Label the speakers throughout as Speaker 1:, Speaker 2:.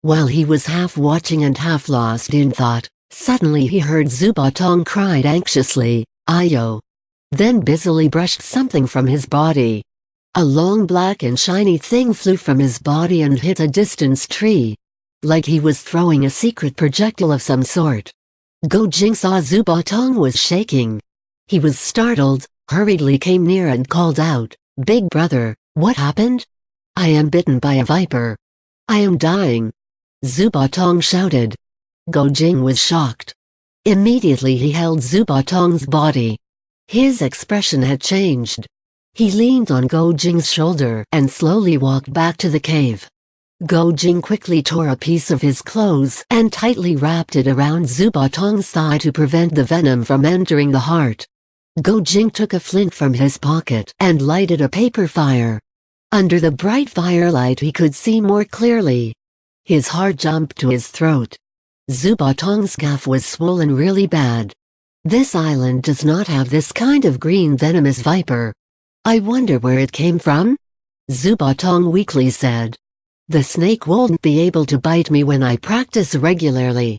Speaker 1: While he was half watching and half lost in thought, suddenly he heard Zubatong cried anxiously, "Ayo!" Then busily brushed something from his body. A long black and shiny thing flew from his body and hit a distant tree. Like he was throwing a secret projectile of some sort. Go Jing saw Zubatong was shaking. He was startled, hurriedly came near and called out, "Big brother, what happened?" "I am bitten by a viper. I am dying," Zubatong shouted. Go Jing was shocked. Immediately he held Zubatong's body. His expression had changed. He leaned on Go Jing's shoulder and slowly walked back to the cave. Go Jing quickly tore a piece of his clothes and tightly wrapped it around Zubatong's thigh to prevent the venom from entering the heart. Go Jing took a flint from his pocket and lighted a paper fire. Under the bright firelight he could see more clearly. His heart jumped to his throat. Zubatong's calf was swollen really bad. This island does not have this kind of green venomous viper. I wonder where it came from? Zubatong weakly said. The snake won't be able to bite me when I practice regularly.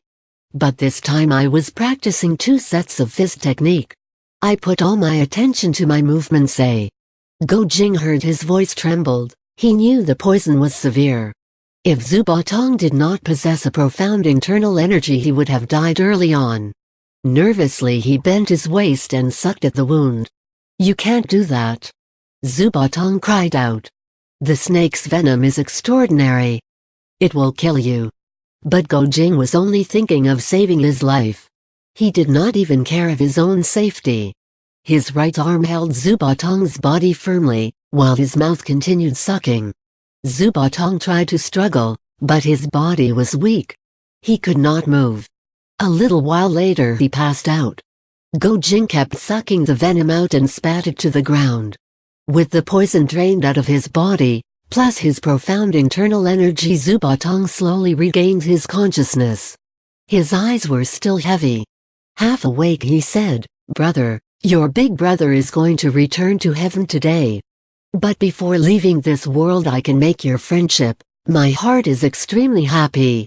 Speaker 1: But this time I was practicing 2 sets of fist technique. I put all my attention to my movements. Go Jing heard his voice trembled. He knew the poison was severe. If Zubatong did not possess a profound internal energy he would have died early on. Nervously he bent his waist and sucked at the wound. "You can't do that," Zubatong cried out. "The snake's venom is extraordinary. It will kill you." But Go Jing was only thinking of saving his life. He did not even care of his own safety. His right arm held Zubatong's body firmly, while his mouth continued sucking. Zubatong tried to struggle, but his body was weak. He could not move. A little while later he passed out. Go Jing kept sucking the venom out and spat it to the ground. With the poison drained out of his body, plus his profound internal energy, Zubatong slowly regained his consciousness. His eyes were still heavy. Half awake he said, "Brother, your big brother is going to return to heaven today. But before leaving this world I can make your friendship. My heart is extremely happy."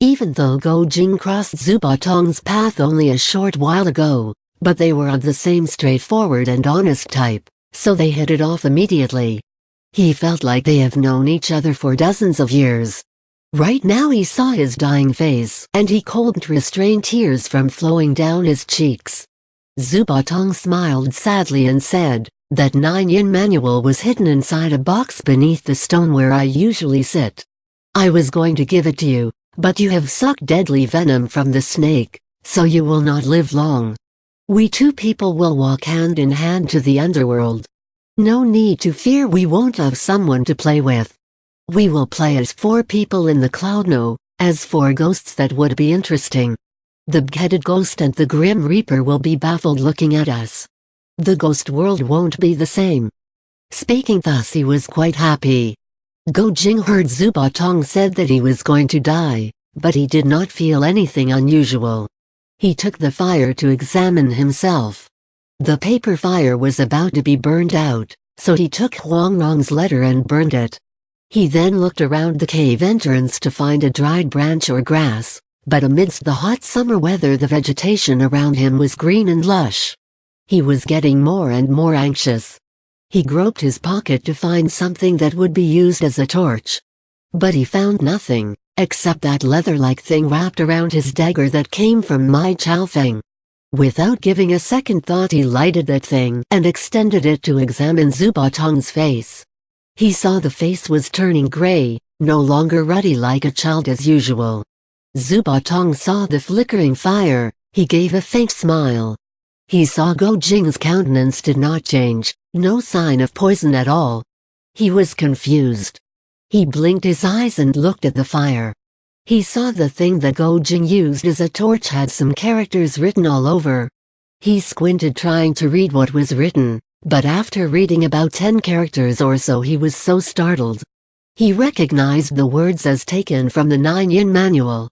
Speaker 1: Even though Go Jing crossed Zubatong's path only a short while ago, but they were of the same straightforward and honest type, so they hit it off immediately. He felt like they have known each other for dozens of years. Right now he saw his dying face and he couldn't restrain tears from flowing down his cheeks. Zubatong smiled sadly and said, "That 9-yin manual was hidden inside a box beneath the stone where I usually sit. I was going to give it to you, but you have sucked deadly venom from the snake, so you will not live long. We 2 people will walk hand in hand to the underworld. No need to fear we won't have someone to play with. We will play as 4 people in the cloud. No, as 4 ghosts that would be interesting. The beheaded ghost and the Grim Reaper will be baffled looking at us. The ghost world won't be the same." Speaking thus he was quite happy. Go Jing heard Zubatong said that he was going to die, but he did not feel anything unusual. He took the fire to examine himself. The paper fire was about to be burned out, so he took Huangrong's letter and burned it. He then looked around the cave entrance to find a dried branch or grass, but amidst the hot summer weather the vegetation around him was green and lush. He was getting more and more anxious. He groped his pocket to find something that would be used as a torch. But he found nothing, except that leather-like thing wrapped around his dagger that came from Mai Chaofeng. Without giving a second thought he lighted that thing and extended it to examine Zubatong's face. He saw the face was turning gray, no longer ruddy like a child as usual. Zubatong saw the flickering fire, he gave a faint smile. He saw Go Jing's countenance did not change, no sign of poison at all. He was confused. He blinked his eyes and looked at the fire. He saw the thing that Go Jing used as a torch had some characters written all over. He squinted trying to read what was written, but after reading about 10 characters or so he was so startled. He recognized the words as taken from the 9-yin manual.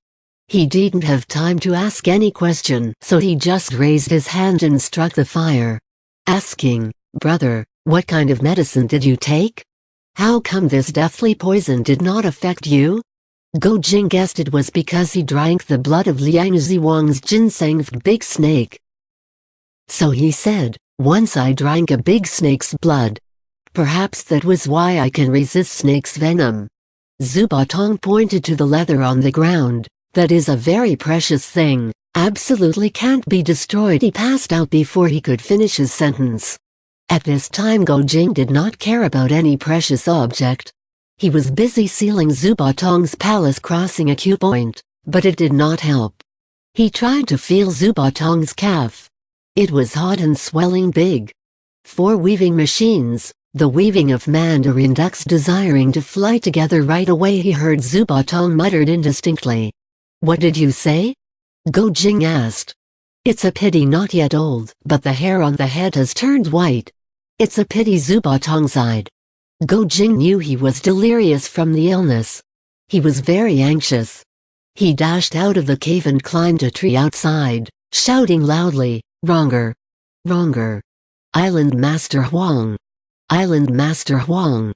Speaker 1: He didn't have time to ask any question, so he just raised his hand and struck the fire, asking, "Brother, what kind of medicine did you take? How come this deathly poison did not affect you?" Go Jing guessed it was because he drank the blood of Liang Ziwang's ginseng big snake. So he said, "Once I drank a big snake's blood. Perhaps that was why I can resist snake's venom." Zubatong pointed to the leather on the ground. "That is a very precious thing, absolutely can't be destroyed." He passed out before he could finish his sentence. At this time Go Jing did not care about any precious object. He was busy sealing Zubatong's palace, crossing a cue point, but it did not help. He tried to feel Zubatong's calf. It was hot and swelling big. 4 weaving machines, the weaving of mandarin ducks desiring to fly together. Right away he heard Zubatong muttered indistinctly. "What did you say?" Go Jing asked. "It's a pity not yet old, but the hair on the head has turned white. It's a pity." Zubatong sighed. Go Jing knew he was delirious from the illness. He was very anxious. He dashed out of the cave and climbed a tree outside, shouting loudly, "Wronger! Wronger! Island Master Huang! Island Master Huang!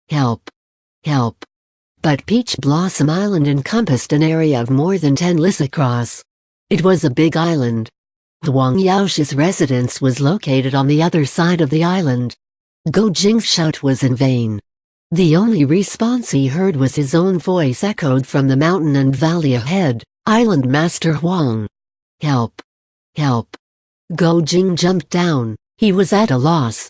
Speaker 1: Help! Help!" But Peach Blossom Island encompassed an area of more than 10 lis across. It was a big island. Huang Yaoshi's residence was located on the other side of the island. Go Jing's shout was in vain. The only response he heard was his own voice echoed from the mountain and valley ahead, "Island Master Huang! Help! Help!" Go Jing jumped down. He was at a loss.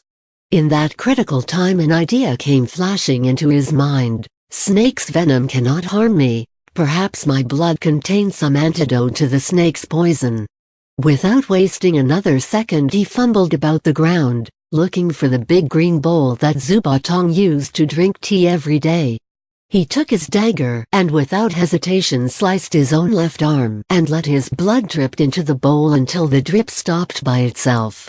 Speaker 1: In that critical time an idea came flashing into his mind. Snake's venom cannot harm me. Perhaps my blood contains some antidote to the snake's poison. Without wasting another second he fumbled about the ground, looking for the big green bowl that Zubatong used to drink tea every day. He took his dagger and without hesitation sliced his own left arm and let his blood drip into the bowl until the drip stopped by itself.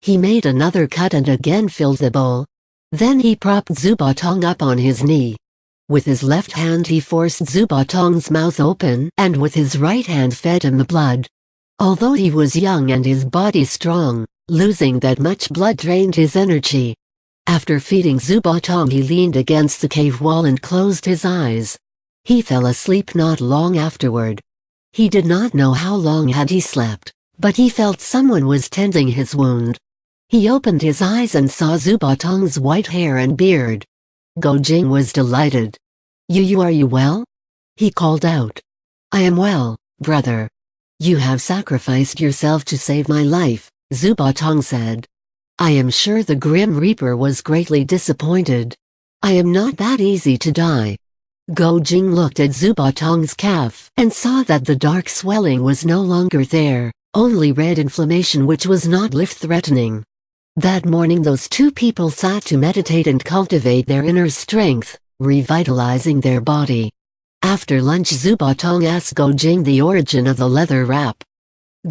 Speaker 1: He made another cut and again filled the bowl. Then he propped Zubatong up on his knee. With his left hand he forced Zubatong's mouth open and with his right hand fed him the blood. Although he was young and his body strong, losing that much blood drained his energy. After feeding Zubatong he leaned against the cave wall and closed his eyes. He fell asleep not long afterward. He did not know how long had he slept, but he felt someone was tending his wound. He opened his eyes and saw Zubatong's white hair and beard. Go Jing was delighted. Are you well?" he called out. "I am well, brother. You have sacrificed yourself to save my life," Zubatong said. "I am sure the Grim Reaper was greatly disappointed. I am not that easy to die." Go Jing looked at Zubatong's calf and saw that the dark swelling was no longer there, only red inflammation which was not life-threatening. That morning those two people sat to meditate and cultivate their inner strength, revitalizing their body. After lunch Zubatong asked Go Jing the origin of the leather wrap.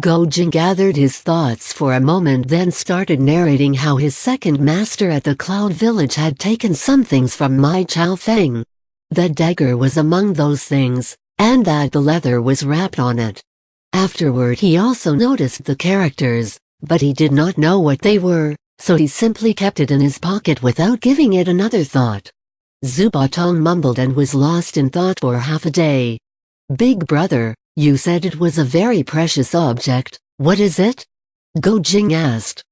Speaker 1: Go Jing gathered his thoughts for a moment then started narrating how his second master at the Cloud Village had taken some things from Mai Chao Feng. The dagger was among those things, and that the leather was wrapped on it. Afterward he also noticed the characters, but he did not know what they were, so he simply kept it in his pocket without giving it another thought. Zubatong mumbled and was lost in thought for half a day. "Big brother, you said it was a very precious object. What is it?" Go Jing asked.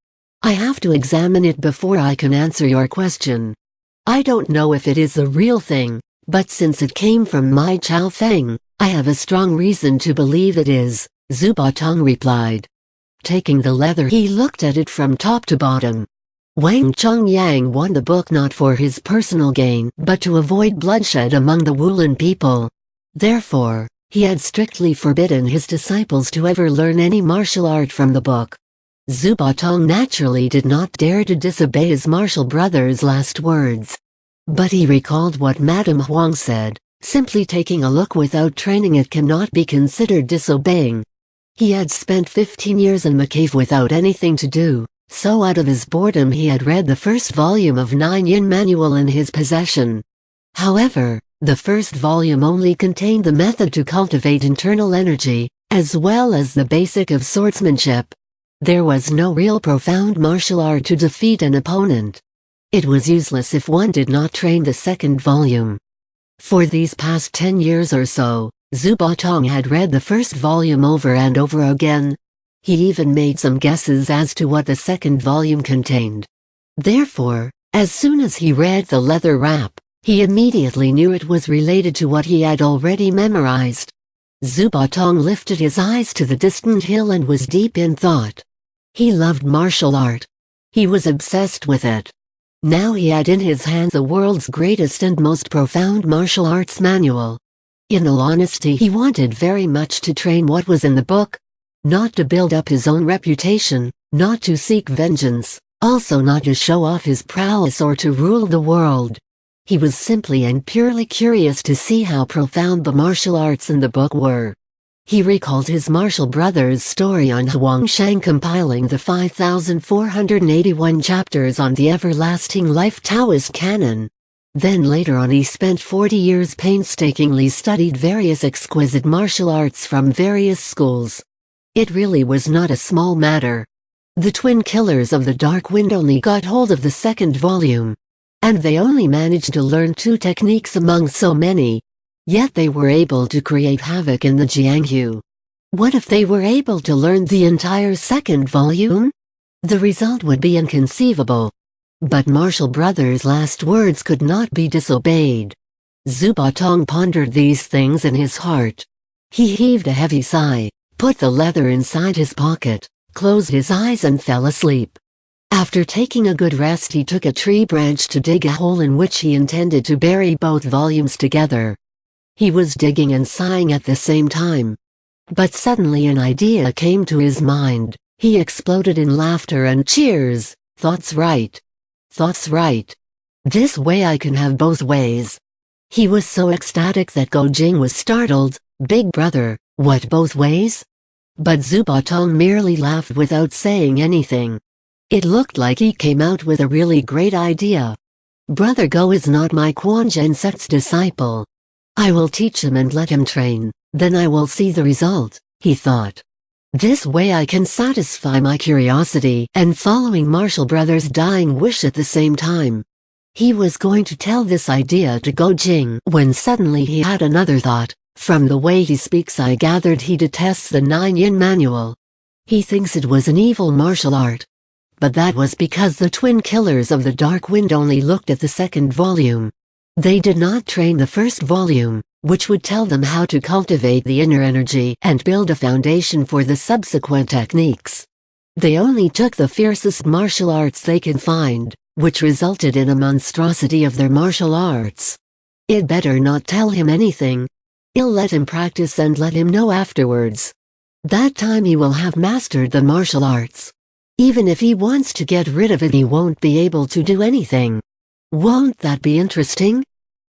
Speaker 1: "I have to examine it before I can answer your question. I don't know if it is the real thing, but since it came from Mai Chao Feng, I have a strong reason to believe it is," Zubatong replied. Taking the leather he looked at it from top to bottom. Wang Chongyang won the book not for his personal gain but to avoid bloodshed among the Wulin people. Therefore, he had strictly forbidden his disciples to ever learn any martial art from the book. Zubatong naturally did not dare to disobey his martial brother's last words. But he recalled what Madame Huang said, simply taking a look without training it cannot be considered disobeying. He had spent 15 years in the cave without anything to do, so out of his boredom he had read the first volume of 9 Yin Manual in his possession. However, the first volume only contained the method to cultivate internal energy, as well as the basic of swordsmanship. There was no real profound martial art to defeat an opponent. It was useless if one did not train the second volume. For these past 10 years or so, Zubatong had read the first volume over and over again. He even made some guesses as to what the second volume contained. Therefore, as soon as he read the leather wrap, he immediately knew it was related to what he had already memorized. Zubatong lifted his eyes to the distant hill and was deep in thought. He loved martial art. He was obsessed with it. Now he had in his hands the world's greatest and most profound martial arts manual. In all honesty, he wanted very much to train what was in the book. Not to build up his own reputation, not to seek vengeance, also not to show off his prowess or to rule the world. He was simply and purely curious to see how profound the martial arts in the book were. He recalled his martial brother's story on Huangshan compiling the 5,481 chapters on the everlasting life Taoist canon. Then later on he spent 40 years painstakingly studied various exquisite martial arts from various schools. It really was not a small matter. The twin killers of the Dark Wind only got hold of the second volume. And they only managed to learn 2 techniques among so many. Yet they were able to create havoc in the Jianghu. What if they were able to learn the entire second volume? The result would be inconceivable. But Martial Brothers' last words could not be disobeyed. Zubatong pondered these things in his heart. He heaved a heavy sigh, put the leather inside his pocket, closed his eyes and fell asleep. After taking a good rest he took a tree branch to dig a hole in which he intended to bury both volumes together. He was digging and sighing at the same time. But suddenly an idea came to his mind. He exploded in laughter and cheers. "Thought's right. Thought's right. This way I can have both ways." He was so ecstatic that Gojing was startled. "Big brother, what both ways?" But Zubatong merely laughed without saying anything. It looked like he came out with a really great idea. "Brother Go is not my Quan Genset's disciple. I will teach him and let him train, then I will see the result," he thought. "This way I can satisfy my curiosity and following Martial Brother's dying wish at the same time." He was going to tell this idea to Gojing when suddenly he had another thought. From the way he speaks I gathered he detests the 9 Yin manual. He thinks it was an evil martial art. But that was because the twin killers of the Dark Wind only looked at the second volume. They did not train the first volume, which would tell them how to cultivate the inner energy and build a foundation for the subsequent techniques. They only took the fiercest martial arts they could find, which resulted in a monstrosity of their martial arts. It better not tell him anything. I'll let him practice and let him know afterwards. That time he will have mastered the martial arts. Even if he wants to get rid of it he won't be able to do anything. Won't that be interesting?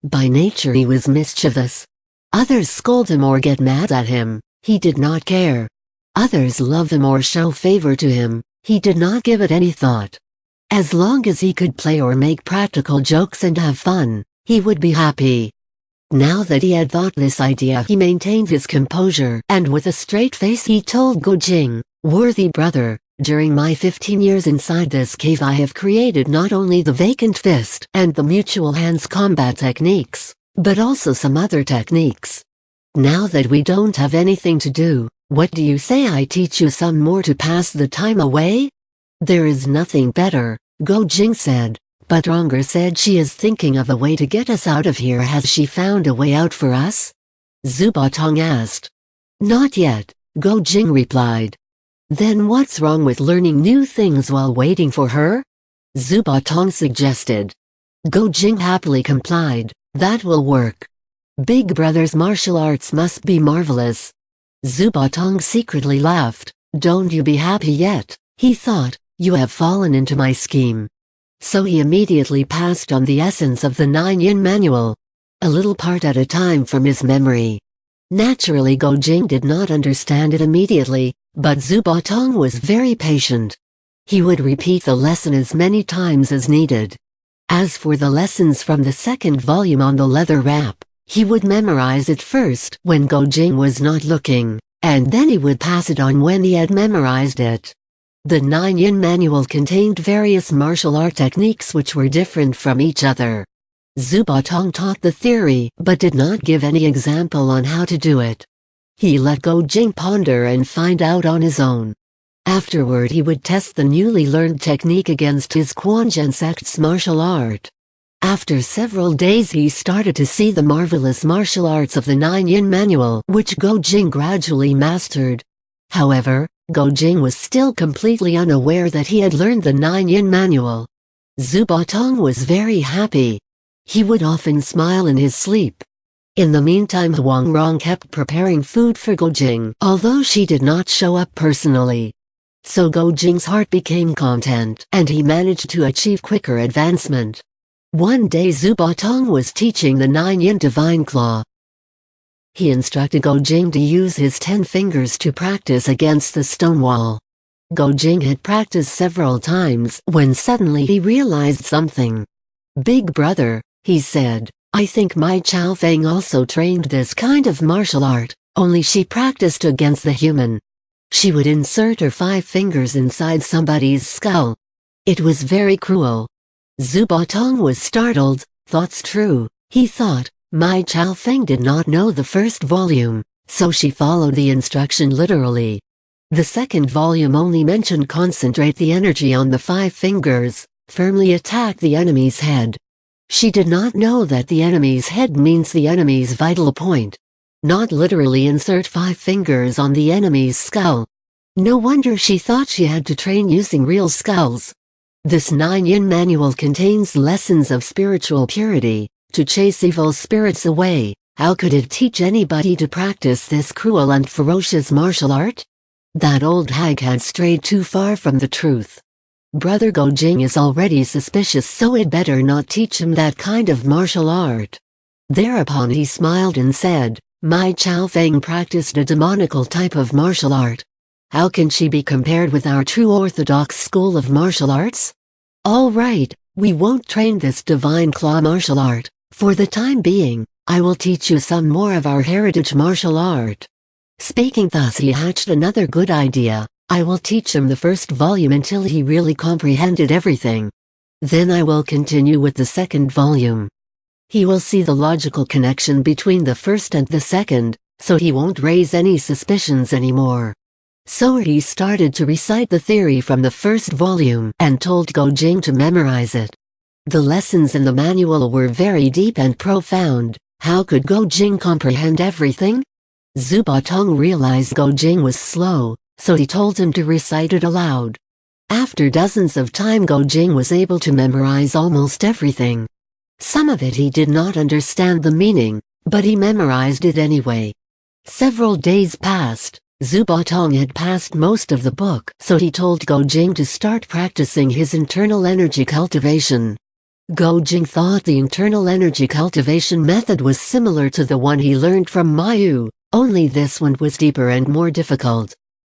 Speaker 1: By nature he was mischievous. Others scold him or get mad at him, he did not care. Others love him or show favor to him, he did not give it any thought. As long as he could play or make practical jokes and have fun, he would be happy. Now that he had thought this idea he maintained his composure and with a straight face he told Gojing, "Worthy brother, during my 15 years inside this cave I have created not only the vacant fist and the mutual hands combat techniques, but also some other techniques. Now that we don't have anything to do, what do you say I teach you some more to pass the time away?" "There is nothing better," Gojing said, but Ronger said she is thinking of a way to get us out of here. Has she found a way out for us? Zubatong asked. "Not yet," Gojing replied. "Then what's wrong with learning new things while waiting for her?" Zubatong suggested. Gojing happily complied, "That will work. Big brother's martial arts must be marvelous." Zubatong secretly laughed. "Don't you be happy yet," he thought, "you have fallen into my scheme." So he immediately passed on the essence of the 9 Yin manual, a little part at a time from his memory. Naturally Gojing did not understand it immediately, but Zubatong was very patient. He would repeat the lesson as many times as needed. As for the lessons from the second volume on the leather wrap, he would memorize it first when Gojing was not looking, and then he would pass it on when he had memorized it. The 9 Yin manual contained various martial art techniques which were different from each other. Zubatong taught the theory but did not give any example on how to do it. He let Go Jing ponder and find out on his own. Afterward he would test the newly learned technique against his Quanzhen sect's martial art. After several days he started to see the marvelous martial arts of the 9-yin manual which Go Jing gradually mastered. However, Go Jing was still completely unaware that he had learned the 9-yin manual. Zubatong was very happy. He would often smile in his sleep. In the meantime Huang Rong kept preparing food for Go Jing, although she did not show up personally. So Go Jing's heart became content, and he managed to achieve quicker advancement. One day Zubatong was teaching the 9-yin divine claw. He instructed Go Jing to use his 10 fingers to practice against the stone wall. Go Jing had practiced several times when suddenly he realized something. "Big brother," he said, "I think my Chao Feng also trained this kind of martial art, only she practiced against the human. She would insert her 5 fingers inside somebody's skull. It was very cruel." Zubatong was startled. "Thought's true," he thought. "My Chao Feng did not know the first volume, so she followed the instruction literally. The second volume only mentioned concentrate the energy on the 5 fingers, firmly attack the enemy's head. She did not know that the enemy's head means the enemy's vital point. Not literally insert 5 fingers on the enemy's skull. No wonder she thought she had to train using real skulls. This 9-yin manual contains lessons of spiritual purity, to chase evil spirits away. How could it teach anybody to practice this cruel and ferocious martial art? That old hag had strayed too far from the truth. Brother Go Jing is already suspicious, so it better not teach him that kind of martial art." Thereupon he smiled and said, "My Chao Feng practiced a demonical type of martial art. How can she be compared with our true orthodox school of martial arts? All right, we won't train this divine claw martial art. For the time being, I will teach you some more of our heritage martial art." Speaking thus he hatched another good idea. "I will teach him the first volume until he really comprehended everything. Then I will continue with the second volume. He will see the logical connection between the first and the second, so he won't raise any suspicions anymore." So he started to recite the theory from the first volume and told Go Jing to memorize it. The lessons in the manual were very deep and profound. How could Go Jing comprehend everything? Zubatong realized Go Jing was slow, so he told him to recite it aloud. After dozens of time Go Jing was able to memorize almost everything. Some of it he did not understand the meaning, but he memorized it anyway. Several days passed. Zubatong had passed most of the book, so he told Go Jing to start practicing his internal energy cultivation. Go Jing thought the internal energy cultivation method was similar to the one he learned from Mayu, only this one was deeper and more difficult.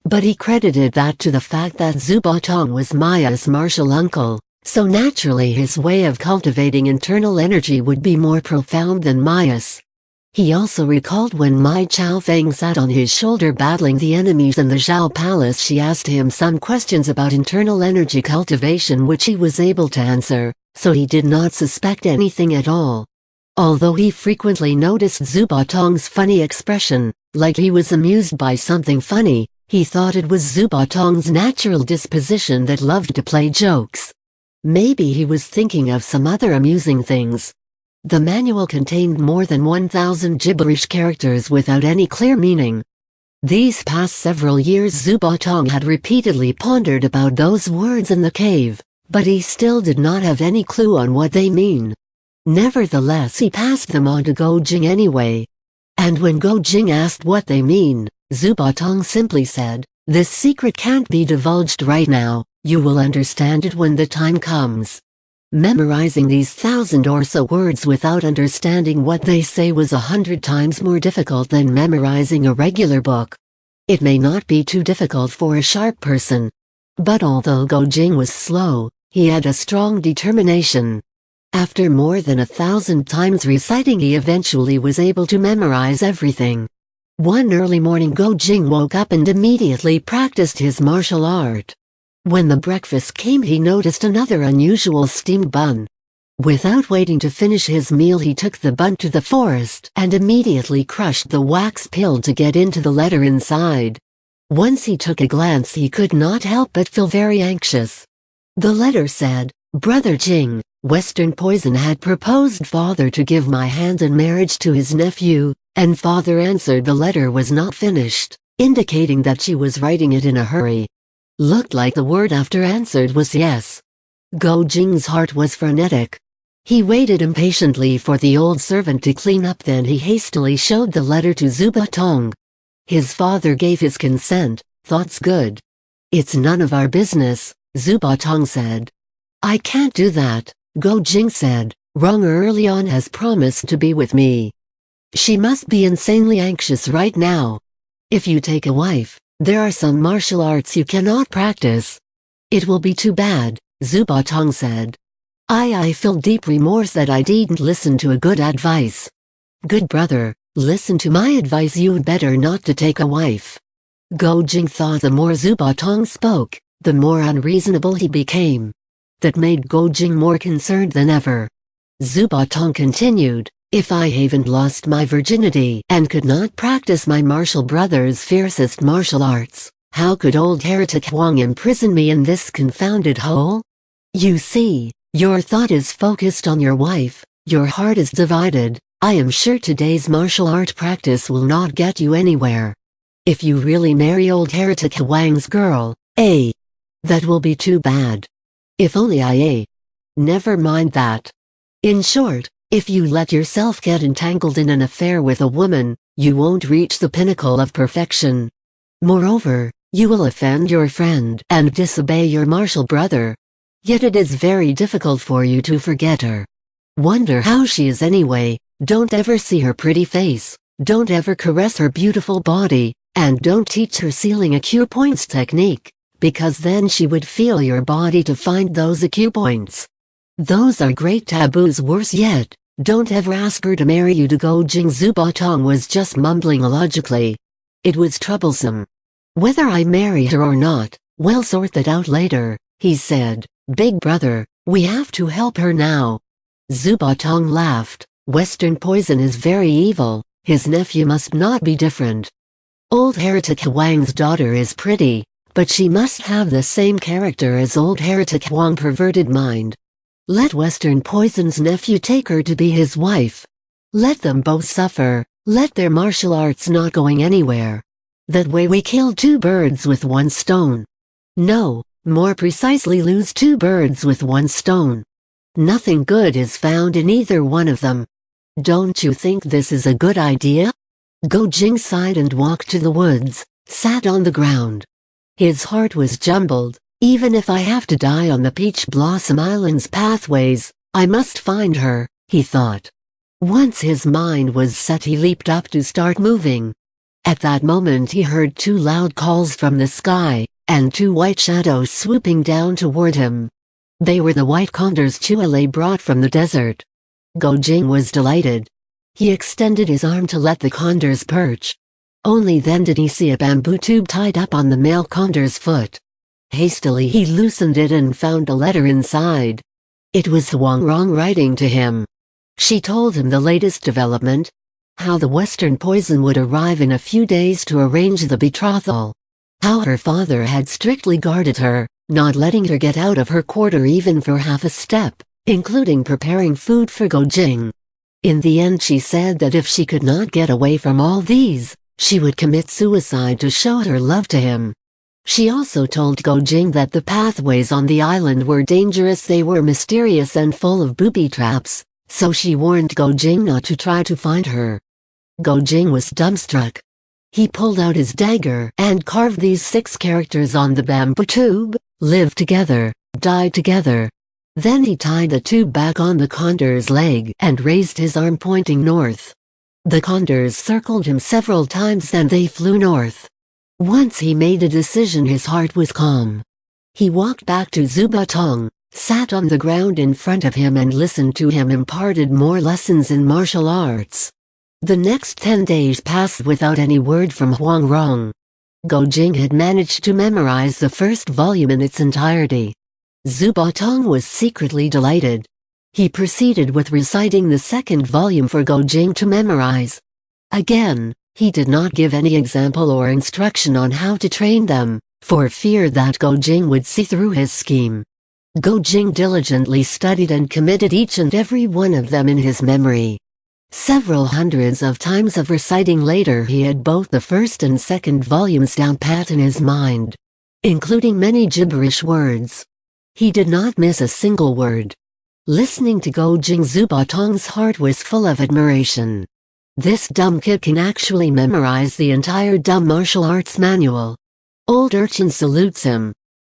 Speaker 1: But he credited that to the fact that Zubatong was Maya's martial uncle, so naturally his way of cultivating internal energy would be more profound than Maya's. He also recalled when Mai Chao Feng sat on his shoulder battling the enemies in the Zhao Palace. She asked him some questions about internal energy cultivation which he was able to answer, so he did not suspect anything at all. Although he frequently noticed Zubatong's funny expression, like he was amused by something funny, he thought it was Zubatong's natural disposition that loved to play jokes. Maybe he was thinking of some other amusing things. The manual contained more than 1,000 gibberish characters without any clear meaning. These past several years Zubatong had repeatedly pondered about those words in the cave, but he still did not have any clue on what they mean. Nevertheless he passed them on to Go Jing anyway. And when Go Jing asked what they mean, Zubatong simply said, "This secret can't be divulged right now, you will understand it when the time comes." Memorizing these 1,000 or so words without understanding what they say was 100 times more difficult than memorizing a regular book. It may not be too difficult for a sharp person. But although Go Jing was slow, he had a strong determination. After more than 1,000 times reciting he eventually was able to memorize everything. One early morning Go Jing woke up and immediately practiced his martial art. When the breakfast came he noticed another unusual steamed bun. Without waiting to finish his meal, he took the bun to the forest and immediately crushed the wax pill to get into the letter inside. Once he took a glance, he could not help but feel very anxious. The letter said, "Brother Jing, Western Poison had proposed father to give my hand in marriage to his nephew," and father answered the letter was not finished, indicating that she was writing it in a hurry. Looked like the word after answered was yes. Go Jing's heart was frenetic. He waited impatiently for the old servant to clean up, then he hastily showed the letter to Zubatong. His father gave his consent. "Thought's good." "It's none of our business," Zubatong said. "I can't do that," Go Jing said. "Rong early on has promised to be with me. She must be insanely anxious right now. If you take a wife, there are some martial arts you cannot practice." "It will be too bad," Zubatong said. I feel deep remorse that I didn't listen to a good advice." "Good brother, listen to my advice. You'd better not to take a wife." Go Jing thought the more Zubatong spoke, the more unreasonable he became. That made Go Jing more concerned than ever. Zubatong continued, "If I haven't lost my virginity and could not practice my martial brother's fiercest martial arts, how could old heretic Huang imprison me in this confounded hole? You see, your thought is focused on your wife, your heart is divided. I am sure today's martial art practice will not get you anywhere. If you really marry old heretic Huang's girl, that will be too bad. If only never mind that. In short, if you let yourself get entangled in an affair with a woman, you won't reach the pinnacle of perfection. Moreover, you will offend your friend and disobey your martial brother. Yet it is very difficult for you to forget her. Wonder how she is anyway. Don't ever see her pretty face, don't ever caress her beautiful body, and don't teach her sealing acupoints technique, because then she would feel your body to find those acupoints. Those are great taboos. Worse yet, don't ever ask her to marry you." To Go Jing, Zubatong was just mumbling illogically. It was troublesome. "Whether I marry her or not, we'll sort that out later," he said. "Big brother, we have to help her now." Zubatong laughed. "Western Poison is very evil, his nephew must not be different. Old heretic Huang's daughter is pretty, but she must have the same character as old heretic Huang, perverted mind. Let Western Poison's nephew take her to be his wife. Let them both suffer, let their martial arts not going anywhere. That way we kill two birds with one stone. No, more precisely lose two birds with one stone. Nothing good is found in either one of them. Don't you think this is a good idea?" Go Jing sighed and walked to the woods, sat on the ground. His heart was jumbled. "Even if I have to die on the Peach Blossom Island's pathways, I must find her," he thought. Once his mind was set, he leaped up to start moving. At that moment he heard two loud calls from the sky, and two white shadows swooping down toward him. They were the white condors Chuale brought from the desert. Go Jing was delighted. He extended his arm to let the condors perch. Only then did he see a bamboo tube tied up on the male condor's foot. Hastily he loosened it and found a letter inside. It was Huang Rong writing to him. She told him the latest development. How the Western Poison would arrive in a few days to arrange the betrothal. How her father had strictly guarded her, not letting her get out of her quarter even for half a step, including preparing food for Go Jing. In the end she said that if she could not get away from all these, she would commit suicide to show her love to him. She also told Go Jing that the pathways on the island were dangerous, they were mysterious and full of booby traps, so she warned Go Jing not to try to find her. Go Jing was dumbstruck. He pulled out his dagger and carved these 6 characters on the bamboo tube: live together, die together. Then he tied the tube back on the condor's leg and raised his arm pointing north. The condors circled him several times and they flew north. Once he made a decision, his heart was calm. He walked back to Zubatong, sat on the ground in front of him and listened to him imparted more lessons in martial arts. The next 10 days passed without any word from Huang Rong. Go Jing had managed to memorize the first volume in its entirety. Zubatong was secretly delighted. He proceeded with reciting the second volume for Go Jing to memorize. Again, he did not give any example or instruction on how to train them, for fear that Go Jing would see through his scheme. Go Jing diligently studied and committed each and every one of them in his memory. Several hundreds of times of reciting later, he had both the first and second volumes down pat in his mind, including many gibberish words. He did not miss a single word. Listening to Go Jing, Zubatong's heart was full of admiration. This dumb kid can actually memorize the entire dumb martial arts manual. Old urchin salutes him.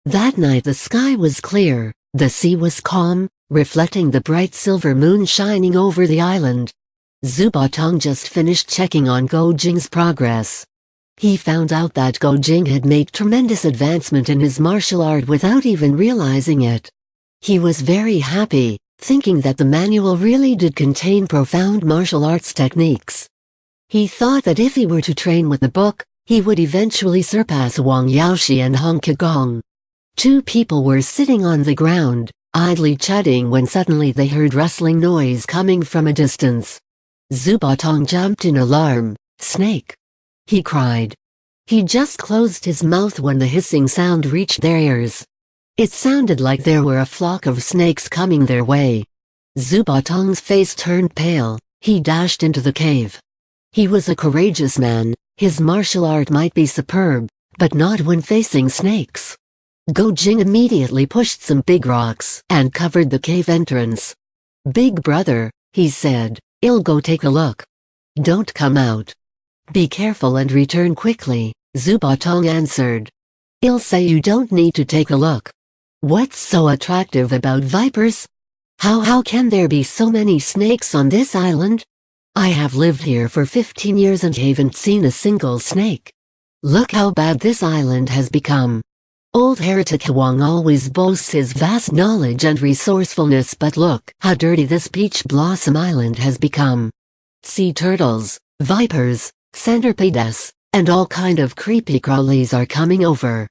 Speaker 1: That night the sky was clear, the sea was calm, reflecting the bright silver moon shining over the island. Zubatong just finished checking on Go Jing's progress. He found out that Go Jing had made tremendous advancement in his martial art without even realizing it. He was very happy, thinking that the manual really did contain profound martial arts techniques. He thought that if he were to train with the book, he would eventually surpass Wang Yaoshi and Hong Kagong. Two people were sitting on the ground, idly chatting when suddenly they heard rustling noise coming from a distance. Zubatong jumped in alarm. "Snake!" he cried. He just closed his mouth when the hissing sound reached their ears. It sounded like there were a flock of snakes coming their way. Zubatong's face turned pale. He dashed into the cave. He was a courageous man. His martial art might be superb, but not when facing snakes. Go Jing immediately pushed some big rocks and covered the cave entrance. "Big brother," he said, "I'll go take a look. Don't come out. Be careful and return quickly," Zubatong answered. "I'll say you don't need to take a look. What's so attractive about vipers? How can there be so many snakes on this island? I have lived here for 15 years and haven't seen a single snake. Look how bad this island has become. Old heretic Huang always boasts his vast knowledge and resourcefulness, but look how dirty this peach blossom island has become. Sea turtles, vipers, centipedes, and all kind of creepy crawlies are coming over.